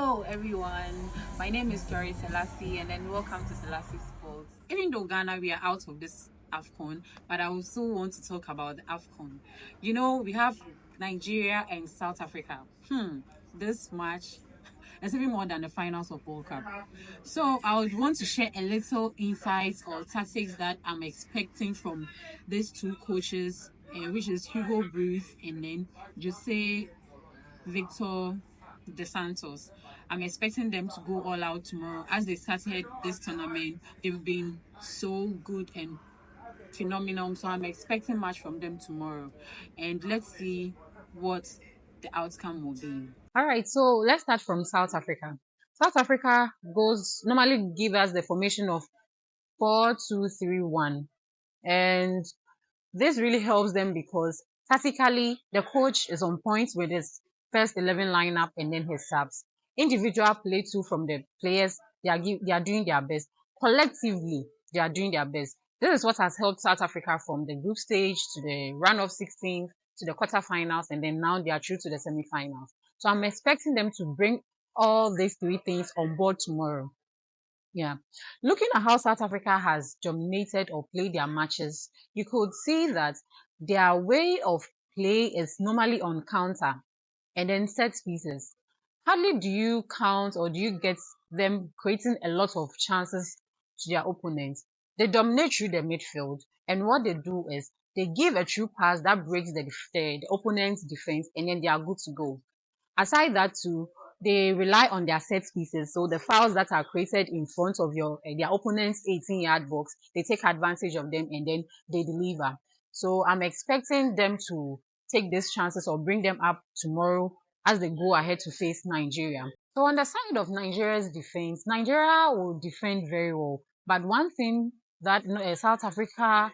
Hello everyone, my name is Jory Selassie and then welcome to Selassie Sports. Even though Ghana, we are out of this Afcon, but I also want to talk about the Afcon. You know, we have Nigeria and South Africa. This match is even more than the finals of World Cup. So I would want to share a little insights or tactics that I'm expecting from these two coaches, which is Hugo Bruce and then Jose Victor De Santos. I'm expecting them to go all out tomorrow. As they started this tournament, they've been so good and phenomenal. So I'm expecting much from them tomorrow. And let's see what the outcome will be. All right, so let's start from South Africa. South Africa normally give us the formation of 4-2-3-1, and this really helps them because tactically the coach is on point with his first 11 lineup and then his subs. Individual play too from the players, they are doing their best. Collectively, they are doing their best. This is what has helped South Africa from the group stage to the round of 16 to the quarterfinals, and then now they are through to the semifinals. So I'm expecting them to bring all these three things on board tomorrow. Yeah. Looking at how South Africa has dominated or played their matches, you could see that their way of play is normally on counter and then set pieces. Hardly do you count or do you get them creating a lot of chances to their opponents. They dominate through the midfield, and what they do is they give a true pass that breaks the opponent's defense, and then they are good to go. Aside that too, they rely on their set pieces. So the fouls that are created in front of their opponent's 18-yard box, they take advantage of them and then they deliver. So I'm expecting them to take these chances or bring them up tomorrow as they go ahead to face Nigeria. So on the side of Nigeria's defense, Nigeria will defend very well. But one thing that South Africa,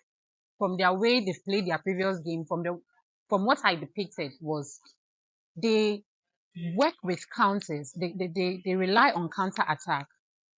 from their way they've played their previous game, from what I depicted, was they work with counters. They rely on counter attack.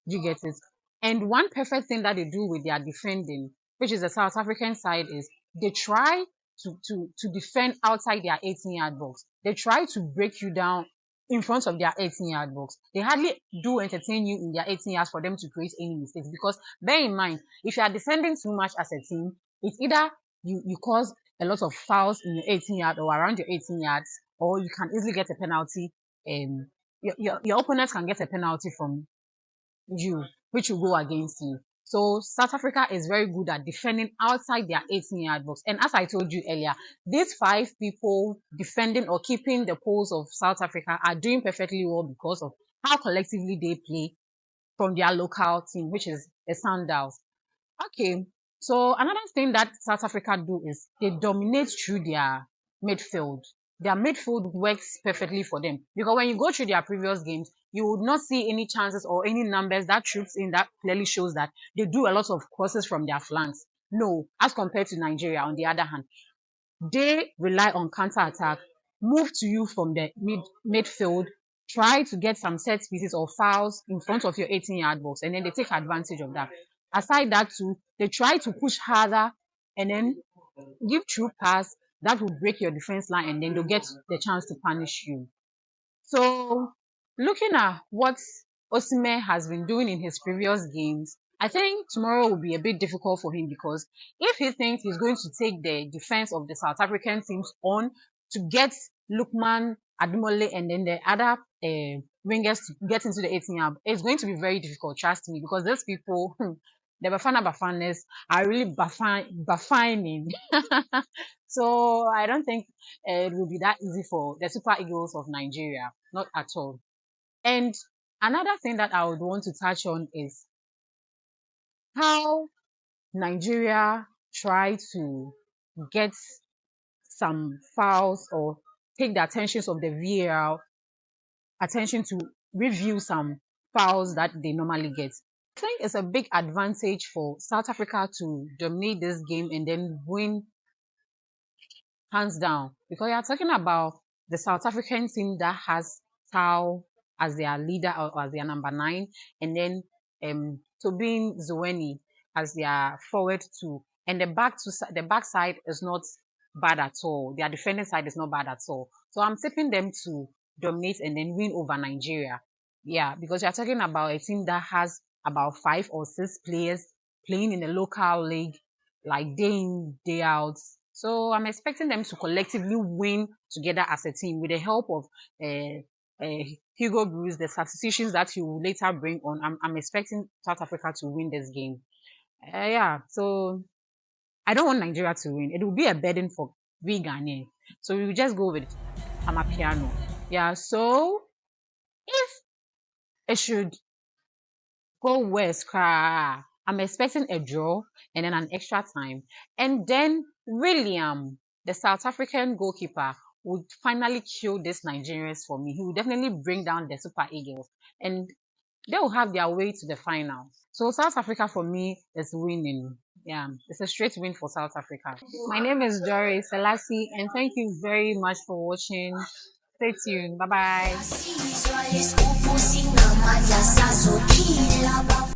You get it? And one perfect thing that they do with their defending, which is the South African side, is they try to defend outside their 18-yard box. They try to break you down in front of their 18-yard box. They hardly do entertain you in their 18 yards for them to create any mistakes. Because bear in mind, if you are defending too much as a team, it's either you cause a lot of fouls in your 18-yard or around your 18 yards, or you can easily get a penalty. Your opponent can get a penalty from you, which will go against you. So South Africa is very good at defending outside their 18-yard box. And as I told you earlier, these 5 people defending or keeping the poles of South Africa are doing perfectly well because of how collectively they play from their local team, which is the Sundowns. Okay, so another thing that South Africa do is they dominate through their midfield. Their midfield works perfectly for them because when you go through their previous games, you would not see any chances or any numbers that troops in that clearly shows that they do a lot of crosses from their flanks. No, as compared to Nigeria, on the other hand, they rely on counter attack, move to you from the midfield, try to get some set pieces or fouls in front of your 18-yard box, and then they take advantage of that. Aside that too, they try to push harder and then give true pass that will break your defense line, and then they'll get the chance to punish you. So looking at what Osimhen has been doing in his previous games, I think tomorrow will be a bit difficult for him because if he thinks he's going to take the defense of the South African teams on to get Lukman, Adumole, and then the other wingers to get into the 18-yard, it's going to be very difficult, trust me, because those people, the Bafanas are really bafining. So I don't think it will be that easy for the Super Eagles of Nigeria, not at all. And another thing that I would want to touch on is how Nigeria try to get some fouls or take the attentions of the VAR attention to review some fouls that they normally get. I think it's a big advantage for South Africa to dominate this game and then win hands down, because you're talking about the South African team that has Tau as their leader or as their number 9, and then Tobin Zweni as their forward 2, and the back side is not bad at all. Their defending side is not bad at all. So I'm tipping them to dominate and then win over Nigeria. Yeah, because you're talking about a team that has about 5 or 6 players playing in the local league, like day in, day out. So I'm expecting them to collectively win together as a team with the help of Hugo Bruce, the substitutions that he will later bring on. I'm expecting South Africa to win this game. Yeah, so I don't want Nigeria to win. It will be a burden for we Ghanaians. So we will just go with amapiano. Yeah, so if it should go west, I'm expecting a draw and then an extra time. And then William, the South African goalkeeper, would finally kill these Nigerians for me. He will definitely bring down the Super Eagles. And they will have their way to the final. So South Africa for me is winning. Yeah, it's a straight win for South Africa. My name is Doris Selassie, and thank you very much for watching. Stay tuned. Bye bye.